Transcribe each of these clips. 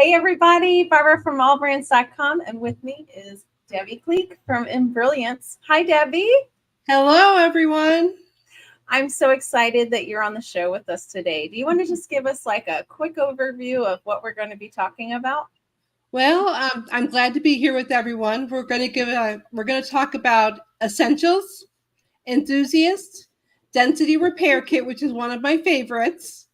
Hey everybody, Barbara from AllBrands.com, and with me is Debbie Cleek from Embrilliance. Hi Debbie. Hello everyone. I'm so excited that you're on the show with us today. Do you want to just give us like a quick overview of what we're going to be talking about? Well, I'm glad to be here with everyone. We're going to talk about Essentials, Enthusiast, Density Repair Kit, which is one of my favorites.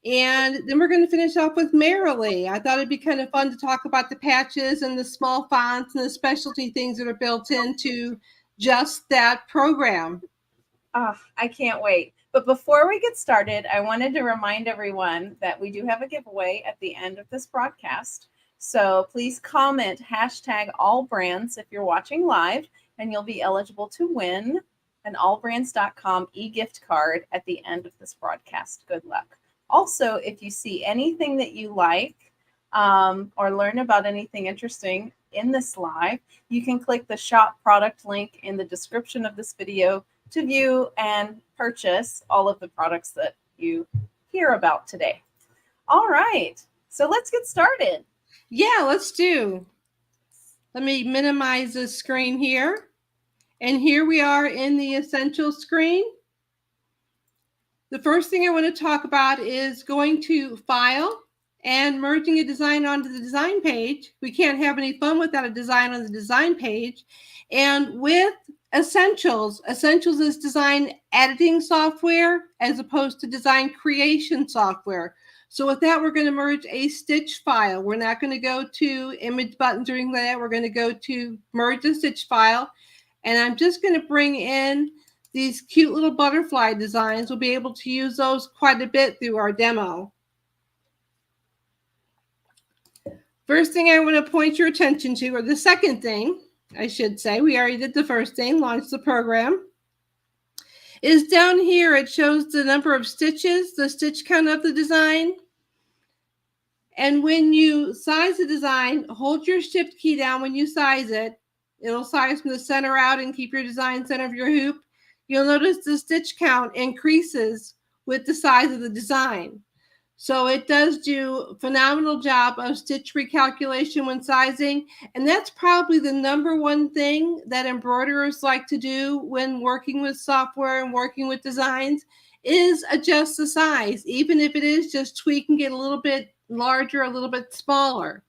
And then we're going to finish off with Merrily. I thought it'd be kind of fun to talk about the patches and the small fonts and the specialty things that are built into just that program. Oh, I can't wait. But before we get started, I wanted to remind everyone that we do have a giveaway at the end of this broadcast. So please comment hashtag AllBrands if you're watching live, and you'll be eligible to win an AllBrands.com e-gift card at the end of this broadcast. Good luck. Also, if you see anything that you like or learn about anything interesting in this live, you can click the shop product link in the description of this video to view and purchase all of the products that you hear about today. All right, so let's get started. Yeah, let's do. Let me minimize the screen here. And here we are in the Essential screen. The first thing I want to talk about is going to File and merging a design onto the design page. We can't have any fun without a design on the design page. And with Essentials is design editing software as opposed to design creation software. So with that, we're going to merge a stitch file. We're not going to go to image buttons or anything like that. We're going to go to merge a stitch file. And I'm just going to bring in these cute little butterfly designs. We'll be able to use those quite a bit through our demo. First thing I want to point your attention to, or the second thing, I should say, we already did the first thing, launched the program, is down here. It shows the number of stitches, the stitch count of the design. And when you size the design, hold your shift key down when you size it. It'll size from the center out and keep your design center of your hoop. You'll notice the stitch count increases with the size of the design. So it does do a phenomenal job of stitch recalculation when sizing. And that's probably the number one thing that embroiderers like to do when working with software and working with designs is adjust the size, even if it is just tweaking it a little bit larger, a little bit smaller.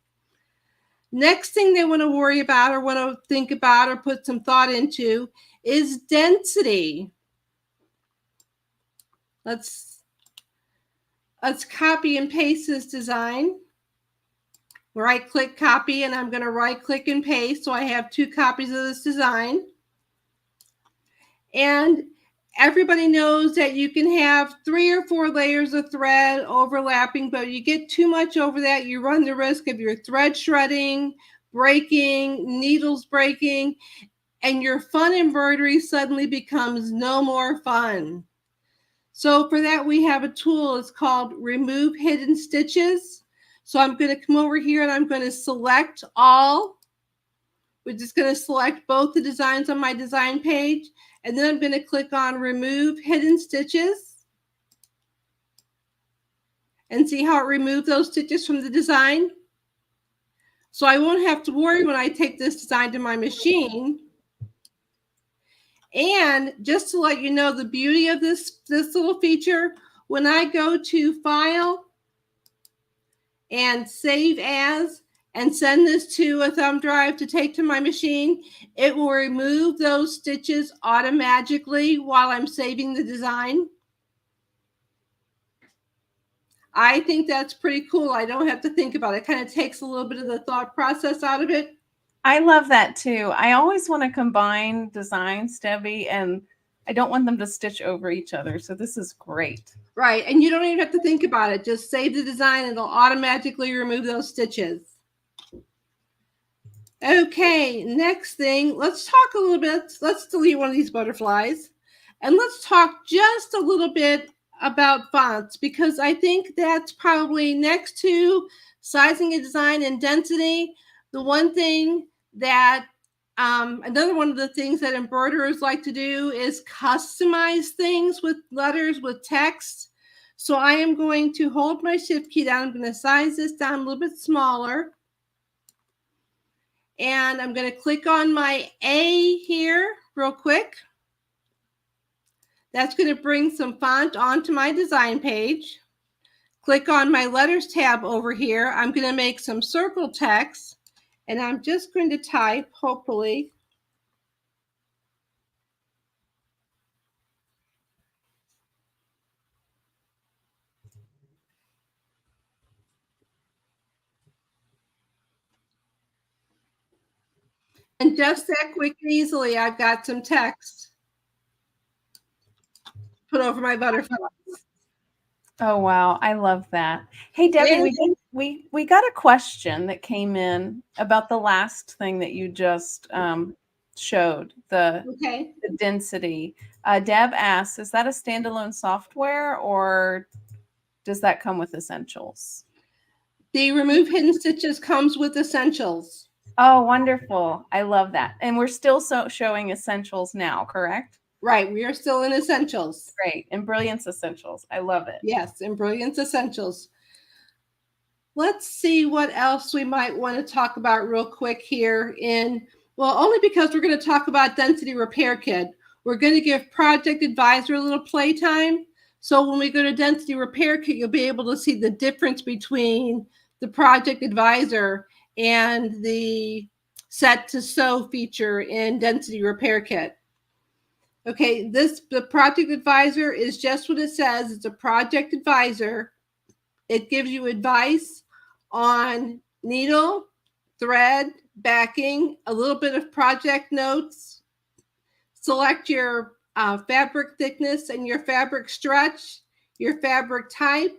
Next thing they want to worry about or want to think about or put some thought into is density. Let's copy and paste this design. Right click copy, and I'm going to right click and paste. So I have two copies of this design. And everybody knows that you can have 3 or 4 layers of thread overlapping, but you get too much over that, you run the risk of your thread shredding, breaking, needles breaking, and your fun embroidery suddenly becomes no more fun. So for that, we have a tool. It's called Remove Hidden Stitches. So I'm going to come over here and I'm going to select all. We're just going to select both the designs on my design page. And then I'm going to click on Remove Hidden Stitches. And see how it removed those stitches from the design? So I won't have to worry when I take this design to my machine. And just to let you know the beauty of this little feature, when I go to File and Save As and send this to a thumb drive to take to my machine, it will remove those stitches automatically while I'm saving the design. I think that's pretty cool. I don't have to think about it. It kind of takes a little bit of the thought process out of it. I love that too. I always want to combine designs, Debbie, and I don't want them to stitch over each other. So this is great. Right. And you don't even have to think about it. Just save the design and it'll automatically remove those stitches. Okay, next thing, let's talk a little bit. Let's delete one of these butterflies. And let's talk just a little bit about fonts, because I think that's probably next to sizing a design and density, the one thing that another one of the things that embroiderers like to do is customize things with letters, with text. So I am going to hold my shift key down. I'm going to size this down a little bit smaller. And I'm going to click on my A here real quick. That's going to bring some font onto my design page. Click on my letters tab over here. I'm going to make some circle text, and I'm just going to type, hopefully, and just that quick and easily, I've got some text put over my butterfly. Oh wow, I love that. Hey Debbie, we got a question that came in about the last thing that you just showed, the density. Deb asks, is that a standalone software or does that come with Essentials? The Remove Hidden Stitches comes with Essentials. Oh, wonderful. I love that. And we're still showing Essentials now, correct? Right. We are still in Essentials. Great. Embrilliance Essentials. I love it. Yes. Embrilliance Essentials. Let's see what else we might want to talk about real quick here well, only because we're going to talk about Density Repair Kit. We're going to give Project Advisor a little playtime. So when we go to Density Repair Kit, you'll be able to see the difference between the Project Advisor and the Set to Sew feature in Density Repair Kit. Okay, the Project Advisor is just what it says. It's a Project Advisor. It gives you advice on needle, thread, backing, a little bit of project notes. Select your fabric thickness and your fabric stretch, your fabric type,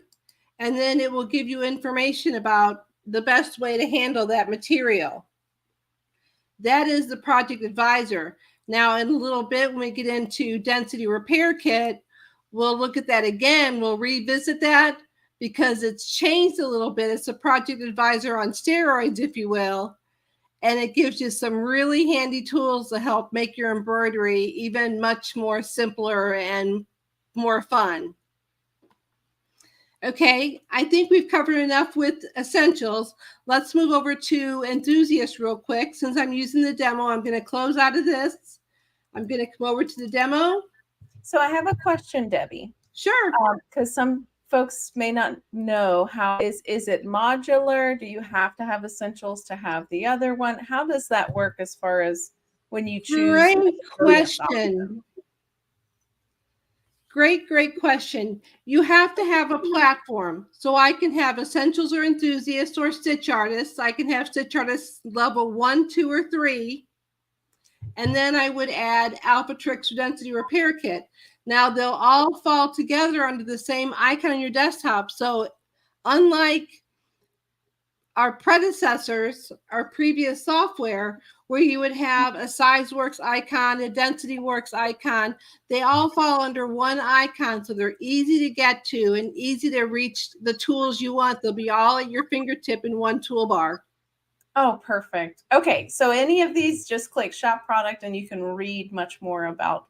and then it will give you information about the best way to handle that material. That is the Project Advisor. Now, in a little bit, when we get into Density Repair Kit, we'll look at that again. We'll revisit that because it's changed a little bit. It's a Project Advisor on steroids, if you will. And it gives you some really handy tools to help make your embroidery even much more simpler and more fun. Okay, I think we've covered enough with Essentials. Let's move over to Enthusiast real quick. Since I'm using the demo, I'm going to close out of this. I'm going to come over to the demo. So I have a question, Debbie. Sure. Because some folks may not know how is it modular? Do you have to have Essentials to have the other one? How does that work as far as when you choose? Great question. Great question. You have to have a platform. So I can have Essentials or Enthusiast or Stitch Artists. I can have Stitch Artists level 1, 2, or 3. And then I would add Alphatrix Density Repair Kit. Now they'll all fall together under the same icon on your desktop. So unlike our predecessors, our previous software, where you would have a SizeWorks icon, a DensityWorks icon, they all fall under one icon. So they're easy to get to and easy to reach the tools you want. They'll be all at your fingertip in one toolbar. Oh, perfect. Okay, so any of these, just click Shop Product and you can read much more about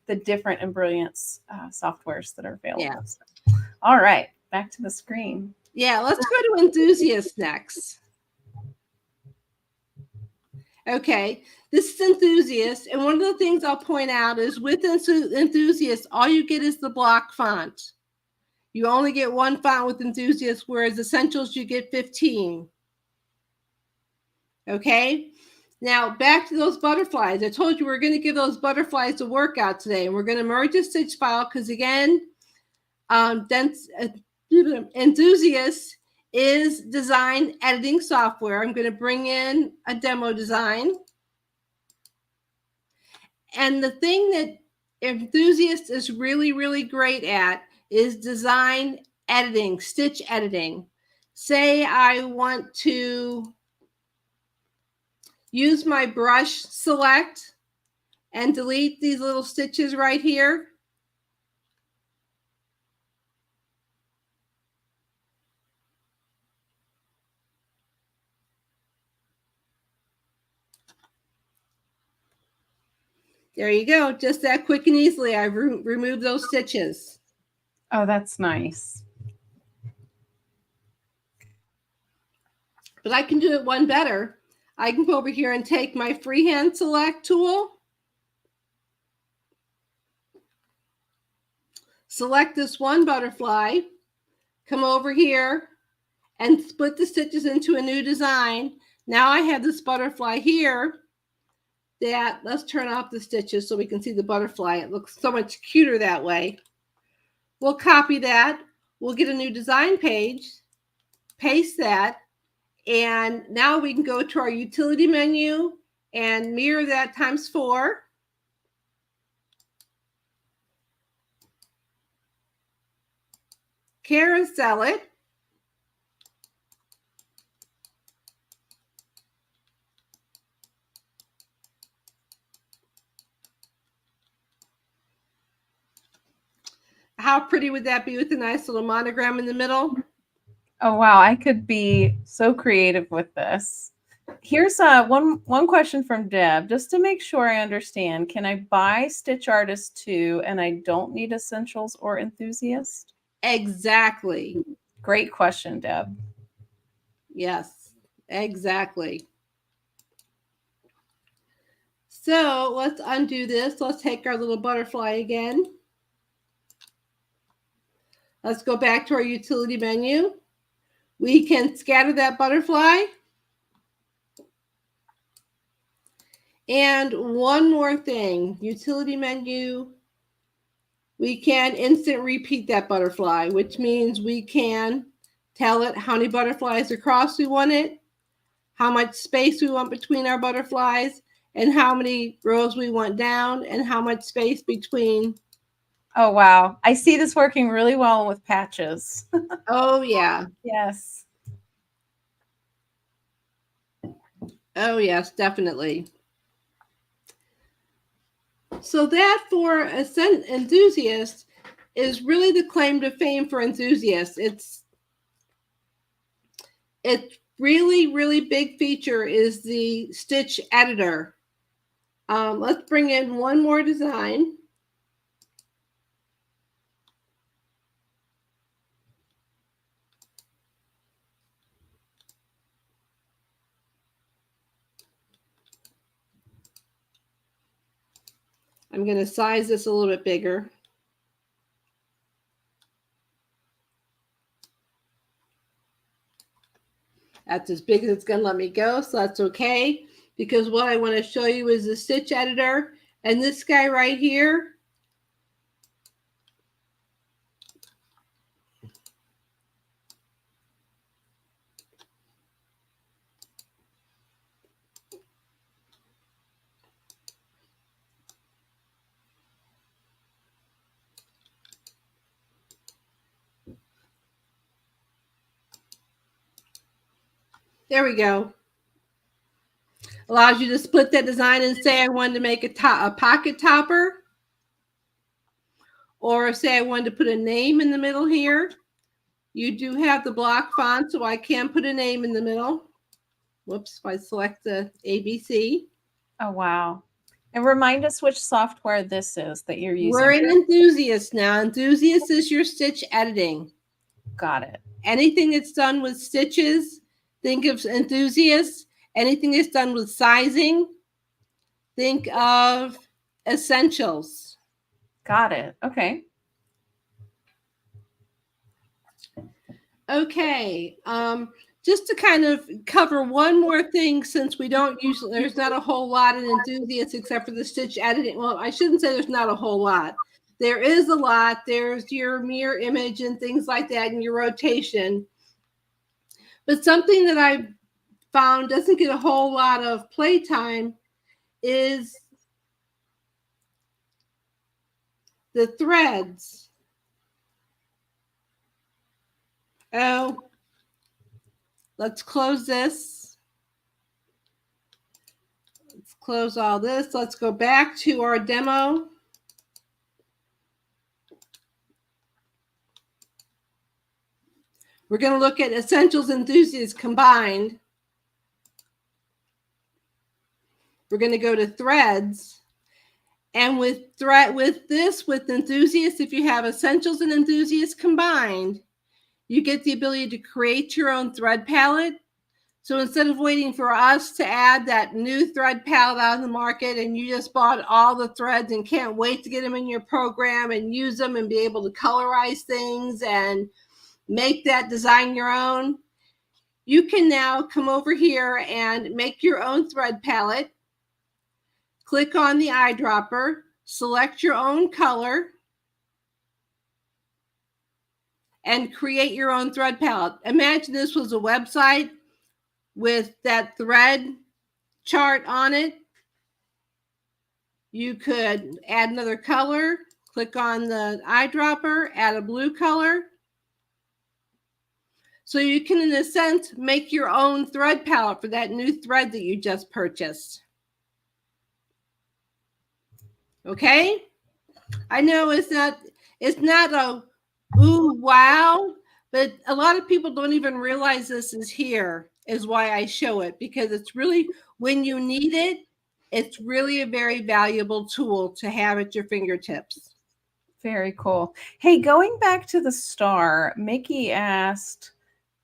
the different Embrilliance softwares that are available. Yeah. All right, back to the screen. Yeah, let's go to Enthusiast next. Okay, this is Enthusiast, and one of the things I'll point out is with Enthusiast, all you get is the block font. You only get one font with Enthusiast, whereas Essentials, you get 15. Okay, now back to those butterflies. I told you we're going to give those butterflies a workout today, and we're going to merge a stitch file because, again, Enthusiast is design editing software. I'm going to bring in a demo design. And the thing that Enthusiast is really, really great at is design editing, stitch editing. Say I want to use my brush select and delete these little stitches right here. There you go. Just that quick and easily, I've removed those stitches. Oh, that's nice. But I can do it one better. I can go over here and take my freehand select tool. Select this one butterfly. Come over here and split the stitches into a new design. Now I have this butterfly here that, let's turn off the stitches so we can see the butterfly. It looks so much cuter that way. We'll copy that. We'll get a new design page, paste that, and now we can go to our utility menu and mirror that times 4. Carousel it. How pretty would that be with a nice little monogram in the middle? Oh, wow. I could be so creative with this. Here's one question from Deb, just to make sure I understand. Can I buy Stitch Artist too, and I don't need Essentials or Enthusiast? Exactly. Great question, Deb. Yes, exactly. So let's undo this. Let's take our little butterfly again. Let's go back to our utility menu. We can scatter that butterfly. And one more thing, utility menu, we can instant repeat that butterfly, which means we can tell it how many butterflies across we want it, how much space we want between our butterflies, and how many rows we want down, and how much space between. Oh, wow. I see this working really well with patches. Oh, yeah. Yes. Oh, yes, definitely. So that for Enthusiast is really the claim to fame for Enthusiast. It's really big feature is the stitch editor. Let's bring in one more design. I'm going to size this a little bit bigger. That's as big as it's going to let me go, so that's okay. Because what I want to show you is the stitch editor. And this guy right here, there we go. Allows you to split that design and say I wanted to make a pocket topper. Or say I wanted to put a name in the middle here. You do have the block font, so I can put a name in the middle. Whoops, if I select the ABC. Oh, wow. And remind us which software this is that you're using. We're in Enthusiast now. Enthusiast is your stitch editing. Got it. Anything that's done with stitches, think of Enthusiast. Anything that's done with sizing, think of Essentials. Got it. Okay. Okay. Just to kind of cover one more thing, since we don't usually, there's not a whole lot in Enthusiast except for the stitch editing. Well, I shouldn't say there's not a whole lot. There is a lot. There's your mirror image and things like that, and your rotation. But something that I found doesn't get a whole lot of playtime is the threads. Oh, let's close this. Let's close all this. Let's go back to our demo. We're going to look at Essentials Enthusiasts combined. We're going to go to threads. And with Enthusiast, if you have Essentials and Enthusiast combined, you get the ability to create your own thread palette. So instead of waiting for us to add that new thread palette out in the market and you just bought all the threads and can't wait to get them in your program and use them and be able to colorize things and make that design your own, you can now come over here and make your own thread palette. Click on the eyedropper, select your own color, and create your own thread palette. Imagine this was a website with that thread chart on it. You could add another color, click on the eyedropper, add a blue color. So you can, in a sense, make your own thread palette for that new thread that you just purchased. Okay? I know it's not a ooh, wow, but a lot of people don't even realize this is here, is why I show it, because it's really, when you need it, it's really a very valuable tool to have at your fingertips. Very cool. Hey, going back to the star, Mickey asked,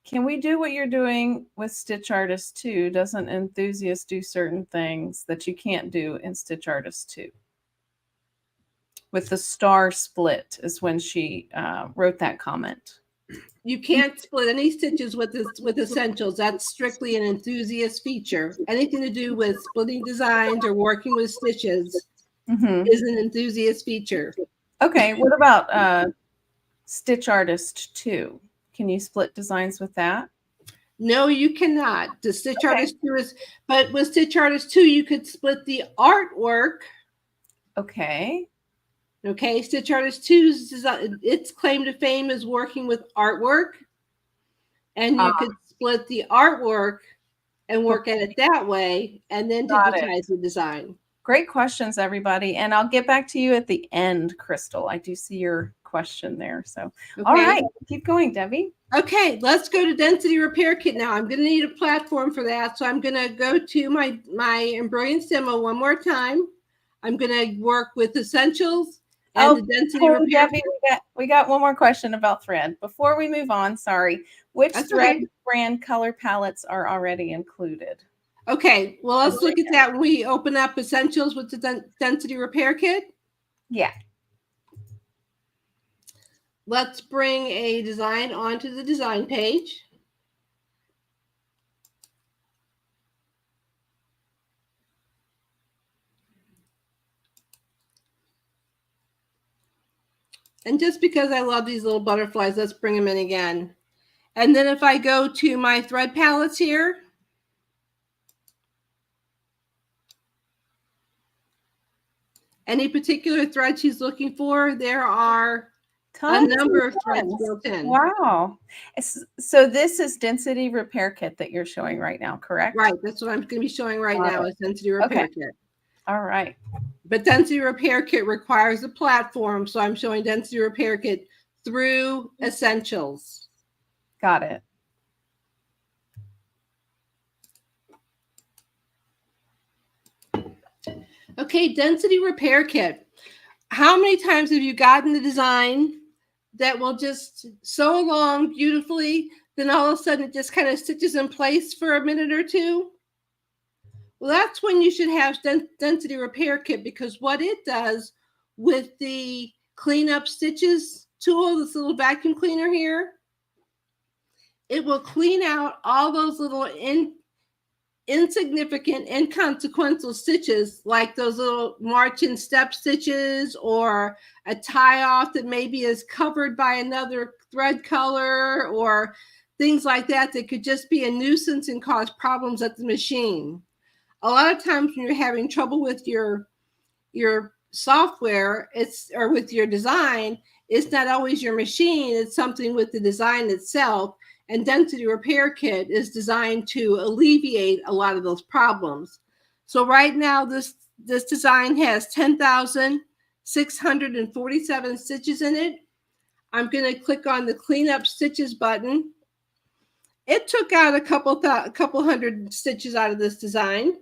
can we do what you're doing with Stitch Artist 2? Doesn't Enthusiast do certain things that you can't do in Stitch Artist 2? With the star split is when she wrote that comment. You can't split any stitches with Essentials. That's strictly an Enthusiast feature. Anything to do with splitting designs or working with stitches is an Enthusiast feature. Okay, what about Stitch Artist 2? Can you split designs with that? No, you cannot. The Stitch Artist 2 is, but with Stitch Artist 2, you could split the artwork. Okay. Okay, Stitch Artist 2's design, its claim to fame is working with artwork. And you could split the artwork and work at it that way, and then digitize the design. Great questions, everybody. And I'll get back to you at the end, Crystal. I do see your question there. So, all right, keep going, Debbie. Okay, let's go to Density Repair Kit now. I'm going to need a platform for that. So I'm going to go to my Embrilliance demo one more time. I'm going to work with Essentials and the Density Repair Debbie, we got one more question about thread. Before we move on, sorry. Which thread brand color palettes are already included? Okay, well, let's look at that when we open up Essentials with the Density Repair Kit. Yeah. Let's bring a design onto the design page. And just because I love these little butterflies, let's bring them in again. And then if I go to my thread palettes here, any particular thread she's looking for, there are a number of threads built in. Wow. So this is Density Repair Kit that you're showing right now, correct? Right. That's what I'm going to be showing right now is Density Repair Kit. All right. But Density Repair Kit requires a platform, so I'm showing Density Repair Kit through Essentials. Got it. Okay, Density Repair Kit. How many times have you gotten the design that will just sew along beautifully, then all of a sudden it just kind of stitches in place for a minute or two? Well, that's when you should have Density Repair Kit, because what it does with the cleanup stitches tool, this little vacuum cleaner here, it will clean out all those little insignificant, inconsequential stitches, like those little march-in step stitches or a tie-off that maybe is covered by another thread color or things like that that could just be a nuisance and cause problems at the machine. A lot of times when you're having trouble with your software, or with your design, it's not always your machine, it's something with the design itself. And Density Repair Kit is designed to alleviate a lot of those problems. So right now, this design has 10,647 stitches in it. I'm going to click on the Cleanup Stitches button. It took out a couple hundred stitches out of this design.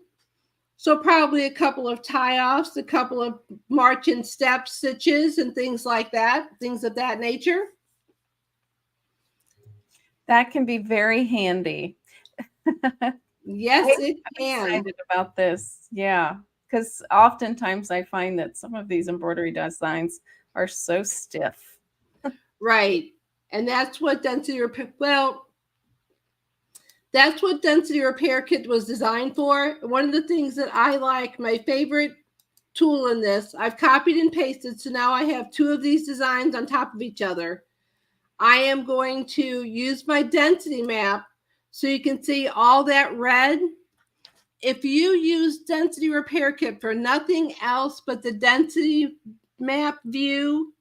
So probably a couple of tie-offs, a couple of march and step stitches and things like that, things of that nature. That can be very handy. Yes, it I'm can. excited about this. Yeah, because oftentimes I find that some of these embroidery designs are so stiff. Right. And that's what density repair, well, that's what density repair kit was designed for. One of the things that I like, my favorite tool in this, I've copied and pasted. So now I have two of these designs on top of each other. I am going to use my density map so you can see all that red. If you use density repair kit for nothing else but the density map view,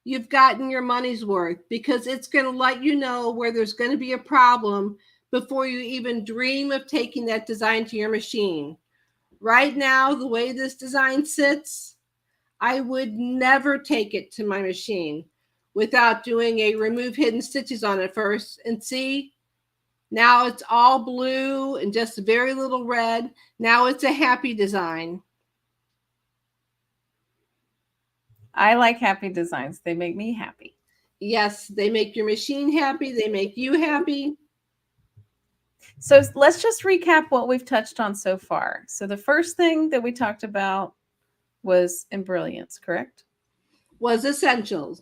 you've gotten your money's worth, because it's going to let you know where there's going to be a problem before you even dream of taking that design to your machine. Right now, the way this design sits, I would never take it to my machine without doing a remove hidden stitches on it first. And see, now it's all blue and just very little red. Now it's a happy design. I like happy designs. They make me happy. Yes, they make your machine happy. They make you happy. So let's just recap what we've touched on so far. So the first thing that we talked about was Embrilliance, correct? Was essentials.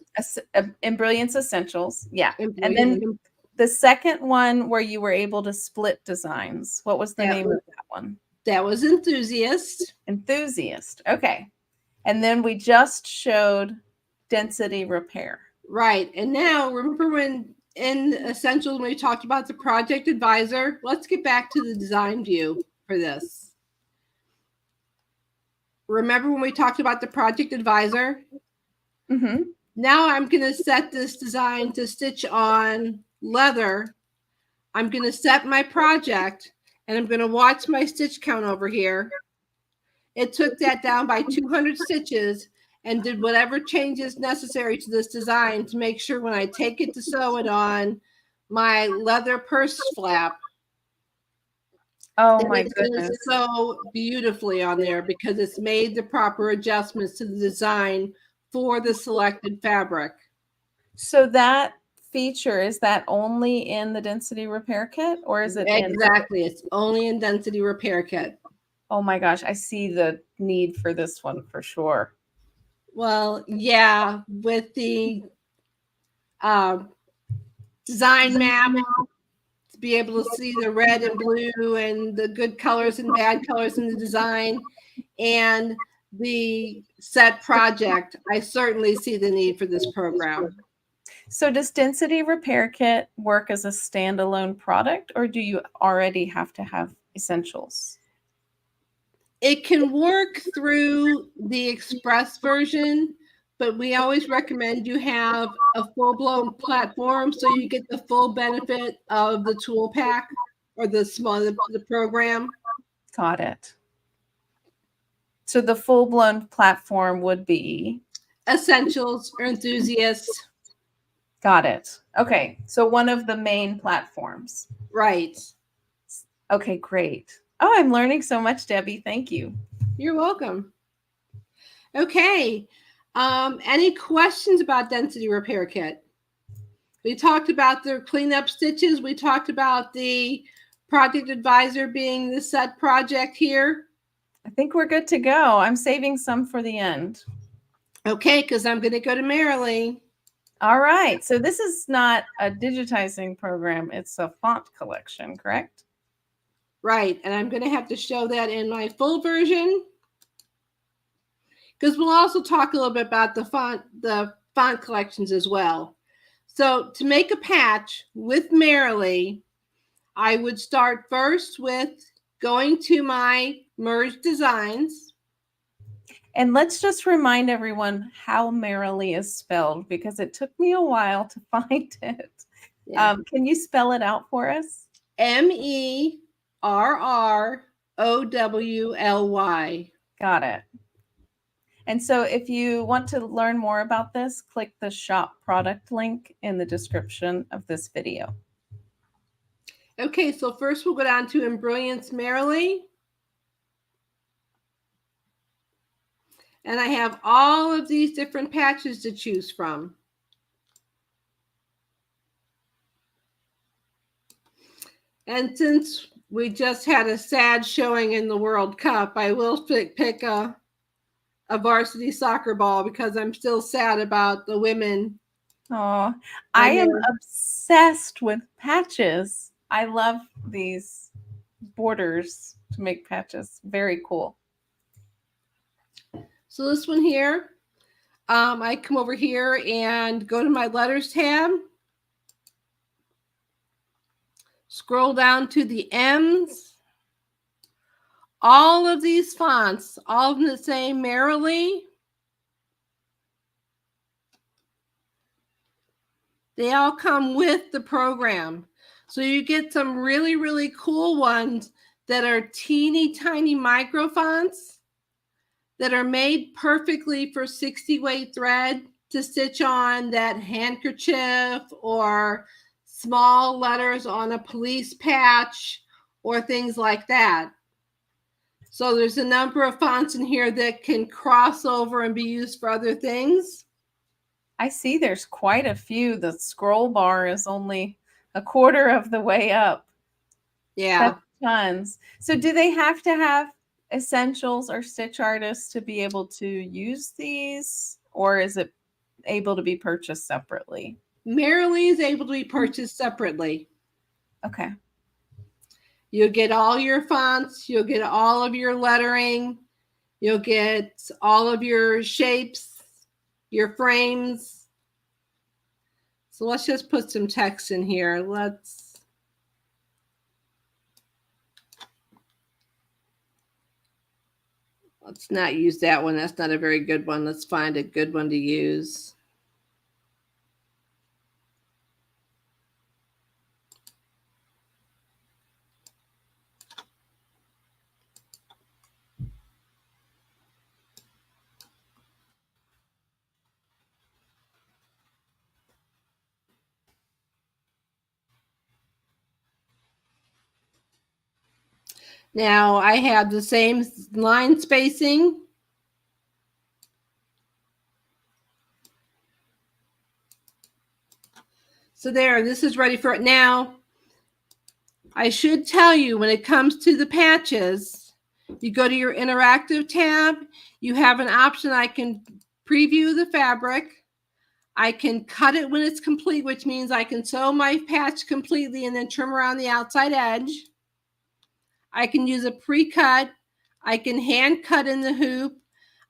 Embrilliance Essentials. Yeah. Embrilliance. And then the second one where you were able to split designs. What was the name of that one? That was Enthusiast. Enthusiast. Okay. And then we just showed density repair. Right. And now, remember when in Essentials, when we talked about the project advisor, let's get back to the design view for this. Remember when we talked about the project advisor? Mm-hmm. Now I'm going to set this design to stitch on leather. I'm going to set my project, and I'm going to watch my stitch count over here. It took that down by 200 stitches and did whatever changes necessary to this design to make sure when I take it to sew it on my leather purse flap, oh my goodness, it's so beautifully on there because it's made the proper adjustments to the design for the selected fabric. So that feature, is that only in the density repair kit, or is it exactly? It's only in density repair kit. Oh my gosh, I see the need for this one for sure. Well, yeah, with the design map, to be able to see the red and blue and the good colors and bad colors in the design, and the set project, I certainly see the need for this program. So does density repair kit work as a standalone product, or do you already have to have essentials? It can work through the express version, but we always recommend you have a full-blown platform so you get the full benefit of the tool pack or the program. Got it. So the full-blown platform would be Essentials or Enthusiasts. Got it. Okay, so one of the main platforms. Right. Okay, great. Oh, I'm learning so much, Debbie. Thank you. You're welcome. Okay. Any questions about density repair kit? We talked about the cleanup stitches. We talked about the project advisor being the set project here. I think we're good to go. I'm saving some for the end. Okay, because I'm going to go to Merrily. All right. So this is not a digitizing program. It's a font collection, correct? Right. And I'm going to have to show that in my full version, because we'll also talk a little bit about the font collections as well. So to make a patch with Merrily, I would start first with going to my merge designs. And let's just remind everyone how Merrily is spelled, because it took me a while to find it. Yeah. Can you spell it out for us? Merrowly. Got it. And so if you want to learn more about this, click the shop product link in the description of this video. Okay, so first we'll go down to Embrilliance Merrily. And I have all of these different patches to choose from. And since we just had a sad showing in the World Cup, I will pick a varsity soccer ball because I'm still sad about the women. Oh, I am obsessed with patches. I love these borders to make patches. Very cool. So this one here, I come over here and go to my letters tab. Scroll down to the M's. All of these fonts, all of them that say Merrily, they all come with the program. So you get some really, really cool ones that are teeny tiny micro fonts that are made perfectly for 60 weight thread to stitch on that handkerchief or small letters on a police patch or things like that. So there's a number of fonts in here that can cross over and be used for other things. I see there's quite a few. The scroll bar is only a quarter of the way up. Yeah. That's tons. So do they have to have essentials or stitch artists to be able to use these, or is it able to be purchased separately? Merrily is able to be purchased separately. Okay. You'll get all your fonts, you'll get all of your lettering, you'll get all of your shapes, your frames. So let's just put some text in here. Let's not use that one. That's not a very good one. Let's find a good one to use. Now I have the same line spacing. So there, this is ready for it. Now, I should tell you when it comes to the patches, you go to your interactive tab, you have an option. I can preview the fabric. I can cut it when it's complete, which means I can sew my patch completely and then trim around the outside edge. I can use a pre-cut. I can hand cut in the hoop.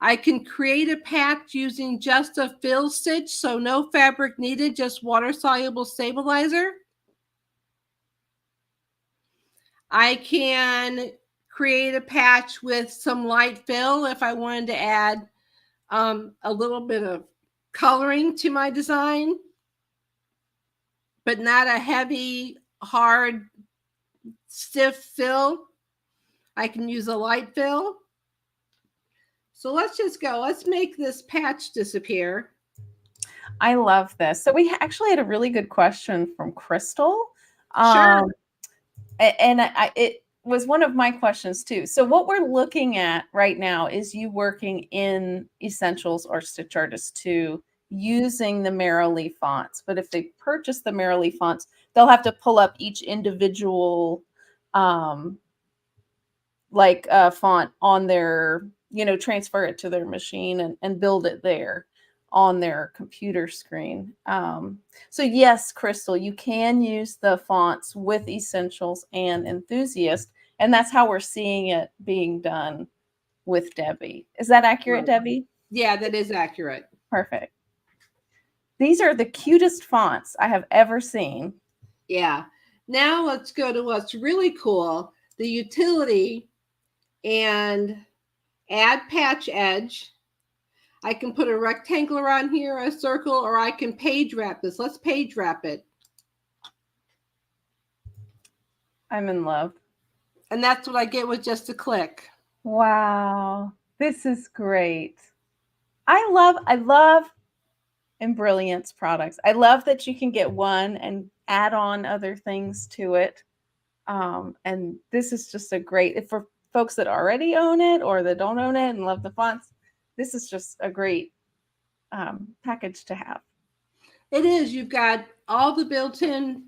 I can create a patch using just a fill stitch, so no fabric needed, just water-soluble stabilizer. I can create a patch with some light fill if I wanted to add a little bit of coloring to my design, but not a heavy, hard, stiff fill. I can use a light fill. So let's just go. Let's make this patch disappear. I love this. So we actually had a really good question from Crystal. Sure. And it was one of my questions too. So what we're looking at right now is you working in Essentials or Stitch Artist 2 using the Merrily fonts. But if they purchase the Merrily fonts, they'll have to pull up each individual font on their, transfer it to their machine and build it there on their computer screen. So yes, Crystal, you can use the fonts with Essentials and Enthusiast, and that's how we're seeing it being done with Debbie. Is that accurate, Right. Debbie? Yeah, that is accurate. Perfect. These are the cutest fonts I have ever seen. Yeah. Now let's go to what's really cool, the utility, and add patch edge. I can put a rectangle around here, a circle, or I can page wrap this. Let's page wrap it. I'm in love. And that's what I get with just a click. Wow. This is great. I love Embrilliance products. I love that you can get one and add on other things to it. And this is just a great, for folks that already own it or that don't own it and love the fonts, this is just a great package to have. It is. You've got all the built-in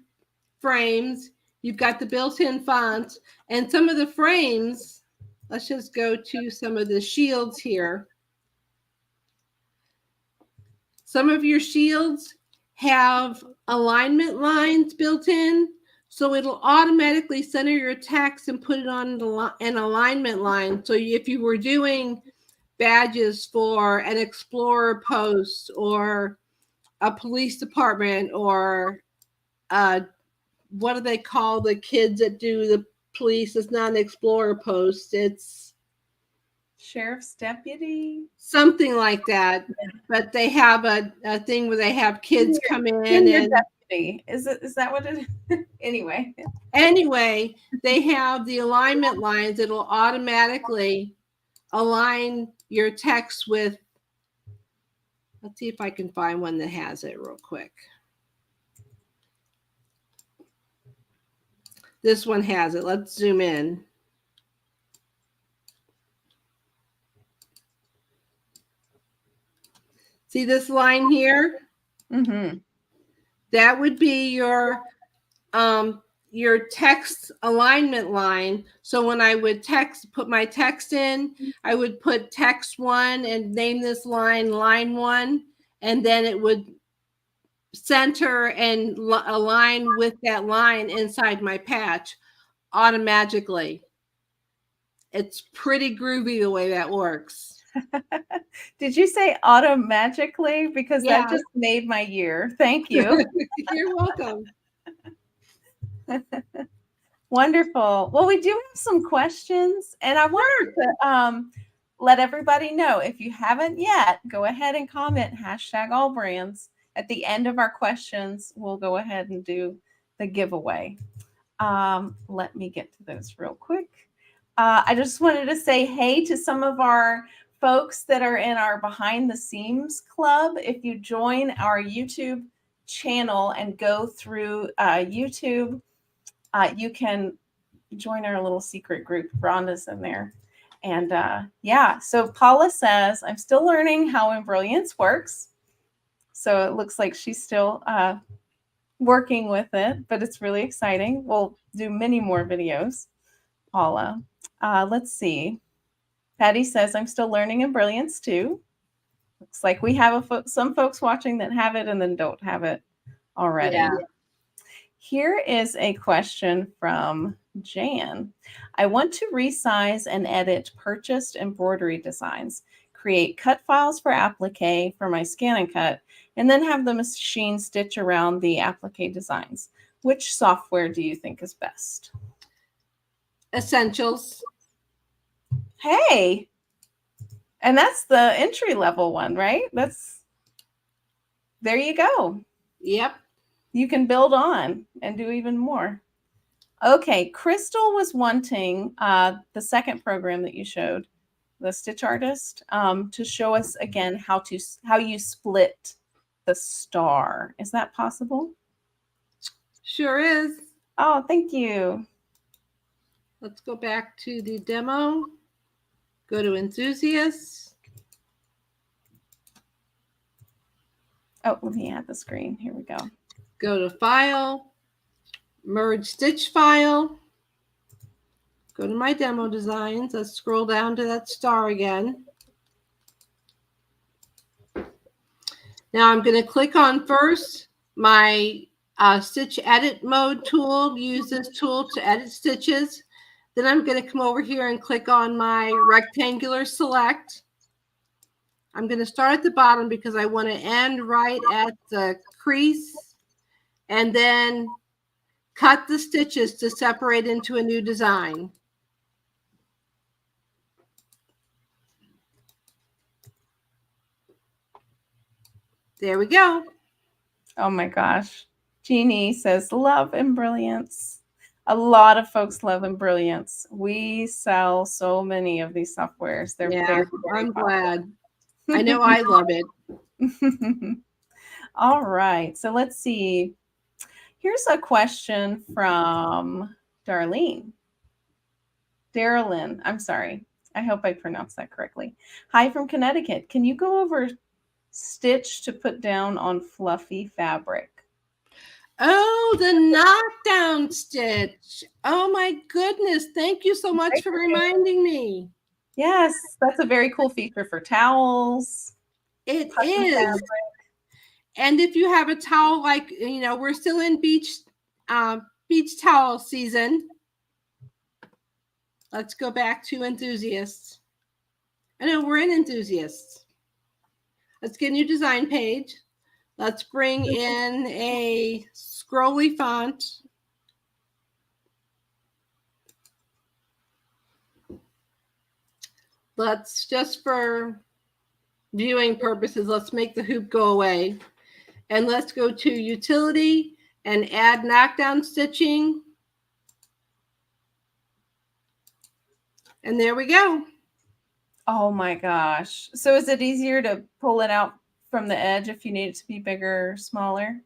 frames. You've got the built-in fonts. And some of the frames, let's just go to some of the shields here. Some of your shields have alignment lines built in, so it'll automatically center your text and put it on an alignment line. So if you were doing badges for an explorer post or a police department or what do they call the kids that do the police? It's not an explorer post. It's sheriff's deputy, something like that. Yeah. But they have a thing where they have kids come in and deputy. Is that what it is? Anyway, they have the alignment lines. It'll automatically align your text with. Let's see if I can find one that has it real quick. This one has it. Let's zoom in. See this line here? Mm-hmm. That would be your text alignment line. So when I would put my text in, I would put text 1 and name this line 1, and then it would center and align with that line inside my patch automatically. It's pretty groovy the way that works. Did you say automagically? Because that just made my year. Thank you. You're welcome. Wonderful. Well, we do have some questions, and I wanted to let everybody know, if you haven't yet, go ahead and comment #AllBrands. At the end of our questions, we'll go ahead and do the giveaway. Let me get to those real quick. I just wanted to say hey to some of our folks that are in our Behind the Seams Club. If you join our YouTube channel and go through YouTube, you can join our little secret group. Rhonda's in there. And so Paula says, I'm still learning how Embrilliance works. So it looks like she's still working with it, but it's really exciting. We'll do many more videos, Paula. Let's see. Patty says, I'm still learning Embrilliance too. Looks like we have some folks watching that have it and then don't have it already. Yeah. Here is a question from Jan. I want to resize and edit purchased embroidery designs, create cut files for applique for my scan and cut, and then have the machine stitch around the applique designs. Which software do you think is best? Essentials. Hey, and that's the entry level one, right? There you go. Yep. You can build on and do even more. Okay, Crystal was wanting the second program that you showed, the Stitch Artist, to show us again how you split the star. Is that possible? Sure is. Oh, thank you. Let's go back to the demo. Go to Enthusiast. Oh, let me add the screen. Here we go. Go to File, Merge Stitch File. Go to my demo designs. Let's scroll down to that star again. Now I'm going to click on first my Stitch Edit Mode tool. Use this tool to edit stitches. Then I'm going to come over here and click on my rectangular select. I'm going to start at the bottom because I want to end right at the crease and then cut the stitches to separate into a new design. There we go. Oh my gosh. Jeannie says, love Embrilliance. A lot of folks love Embrilliance. We sell so many of these softwares. They're very I'm glad. I know I love it. All right. So let's see. Here's a question from Darlene. Darylyn, I'm sorry. I hope I pronounced that correctly. Hi from Connecticut. Can you go over stitch to put down on fluffy fabric? Oh, the knockdown stitch. Oh my goodness. Thank you so much for reminding me. Yes, that's a very cool feature for towels. It is. And if you have a towel, like, we're still in beach towel season. Let's go back to Enthusiasts. I know we're in Enthusiasts. Let's get a new design page. Let's bring in a scrolly font. Let's, just for viewing purposes, let's make the hoop go away. And let's go to utility and add knockdown stitching. And there we go. Oh my gosh. So is it easier to pull it out from the edge if you need it to be bigger or smaller?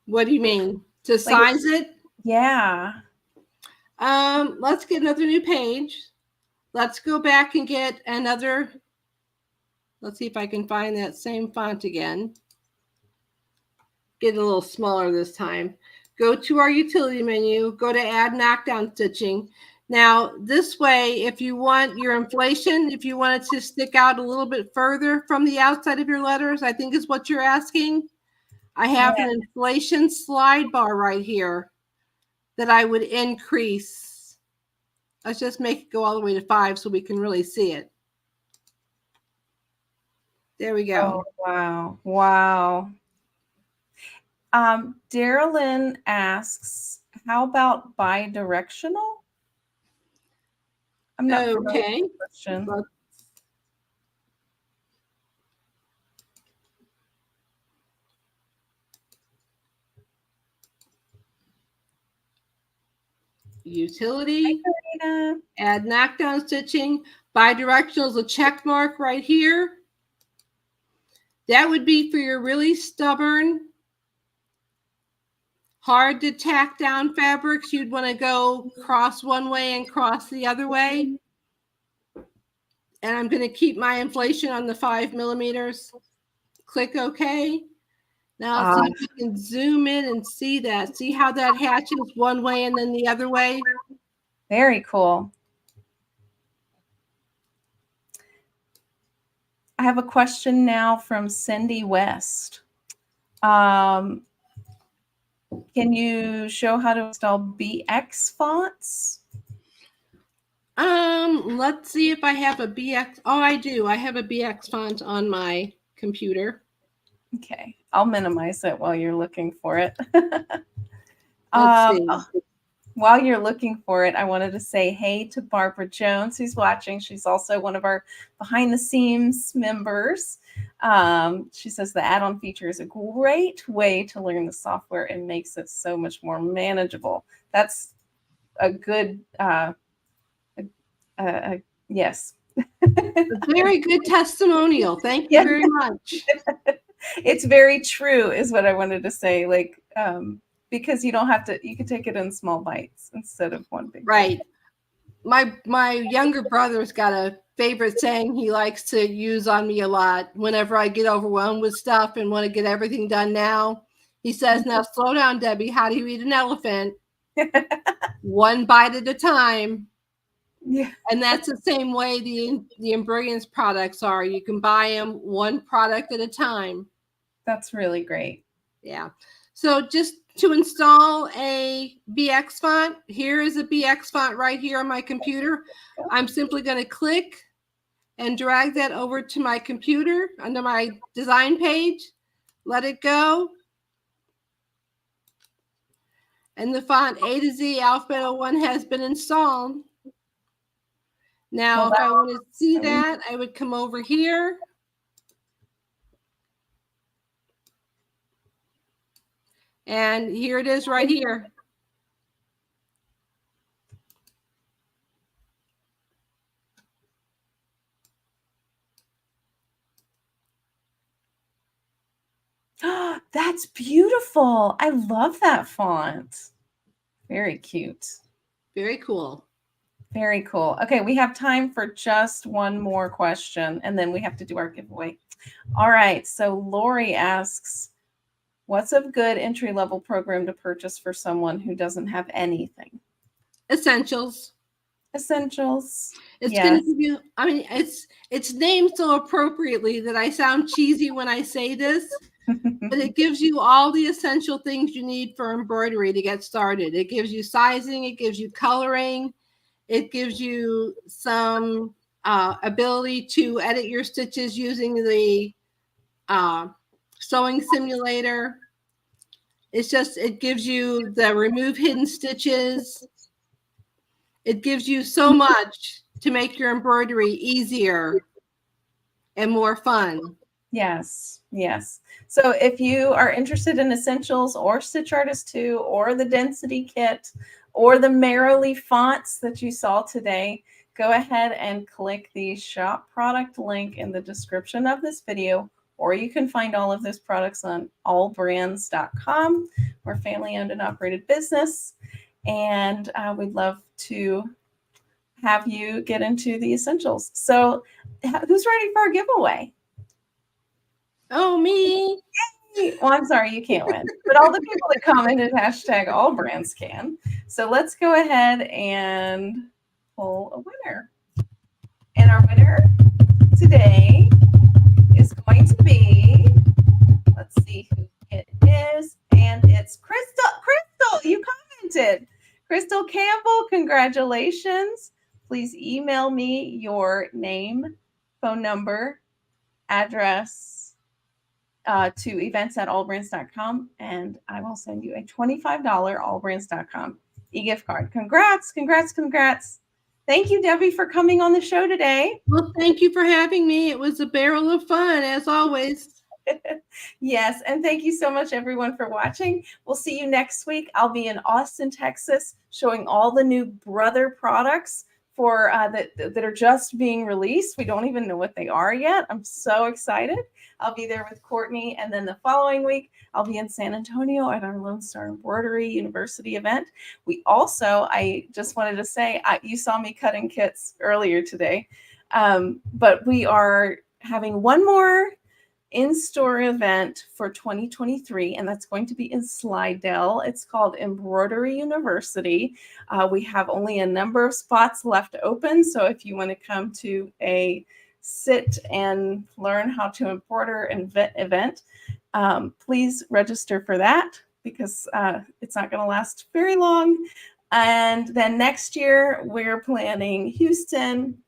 What do you mean? To size it? Yeah. Let's get another new page. Let's go back and get another. Let's see if I can find that same font again. Get it a little smaller this time. Go to our utility menu, go to add knockdown stitching. Now, this way, if you want your inflation, if you want it to stick out a little bit further from the outside of your letters, I think is what you're asking. I have an inflation slide bar right here that I would increase. Let's just make it go all the way to 5 so we can really see it. There we go. Oh, wow. Wow. Darylyn asks, how about bi-directional? I'm not okay. Question. Utility, add knockdown stitching. Bi-directional is a check mark right here. That would be for your really stubborn, hard to tack down fabrics. You'd want to go cross one way and cross the other way. And I'm going to keep my inflation on the 5 millimeters. Click OK. Now see if you can zoom in and see that. See how that hatches one way and then the other way? Very cool. I have a question now from Cindy West. Can you show how to install BX fonts? Let's see if I have a BX. Oh, I do. I have a BX font on my computer. Okay, I'll minimize it while you're looking for it. Let's see. While you're looking for it, I wanted to say hey to Barbara Jones, who's watching. She's also one of our behind the scenes members. She says the add-on feature is a great way to learn the software and makes it so much more manageable. That's a good, yes. A very good testimonial. Thank you very much. It's very true is what I wanted to say. Like, because you don't have to, you can take it in small bites instead of one big. Right. My younger brother's got a favorite saying he likes to use on me a lot whenever I get overwhelmed with stuff and want to get everything done now. He says, now slow down, Debbie. How do you eat an elephant? One bite at a time. Yeah. And that's the same way the Embrilliance products are. You can buy them one product at a time. That's really great. Yeah. So just to install a BX font, here is a BX font right here on my computer. I'm simply going to click and drag that over to my computer under my design page. Let it go. And the font A to Z Alphabet 01 has been installed. Now, if I want to see that, I would come over here. And here it is right here. That's beautiful. I love that font. Very cute. Very cool. Very cool. Okay, we have time for just one more question, and then we have to do our giveaway. All right, so Lori asks, what's a good entry-level program to purchase for someone who doesn't have anything? Essentials. Essentials. It's Yes. going to give you, I mean, it's named so appropriately that I sound cheesy when I say this, but it gives you all the essential things you need for embroidery to get started. It gives you sizing, it gives you coloring, it gives you some ability to edit your stitches using the sewing simulator. It gives you the remove hidden stitches. It gives you so much to make your embroidery easier and more fun. Yes, yes. So if you are interested in essentials or Stitch Artist 2 or the density kit or the Merrily fonts that you saw today, go ahead and click the shop product link in the description of this video, or you can find all of those products on allbrands.com. We're a family-owned and operated business, and we'd love to have you get into the essentials. So who's ready for a giveaway? Oh, me. Well, I'm sorry, you can't win. But all the people that commented hashtag AllBrands can. So let's go ahead and pull a winner. And our winner today is going to be, let's see who it is. And it's Crystal. Crystal, you commented. Crystal Campbell, congratulations. Please email me your name, phone number, address, to events@allbrands.com, and I will send you a $25 allbrands.com e-gift card. Congrats, congrats, congrats. Thank you, Debbie, for coming on the show today. Well, thank you for having me. It was a barrel of fun, as always. Yes, and thank you so much, everyone, for watching. We'll see you next week. I'll be in Austin, Texas, showing all the new Brother products for that are just being released. We don't even know what they are yet. I'm so excited. I'll be there with Courtney, and then the following week, I'll be in San Antonio at our Lone Star Embroidery University event. We also, I just wanted to say, you saw me cutting kits earlier today, but we are having one more in-store event for 2023, and that's going to be in Slidell. It's called Embroidery University. We have only a number of spots left open, so if you want to come to a sit and learn how to embroider event, please register for that, because it's not going to last very long. And then next year, we're planning Houston,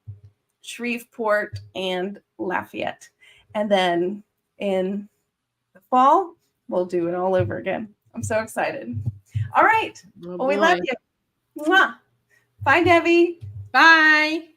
Shreveport, and Lafayette. And then in the fall, we'll do it all over again. I'm so excited. All right. Oh, well, we love you. Mwah. Bye, Debbie. Bye.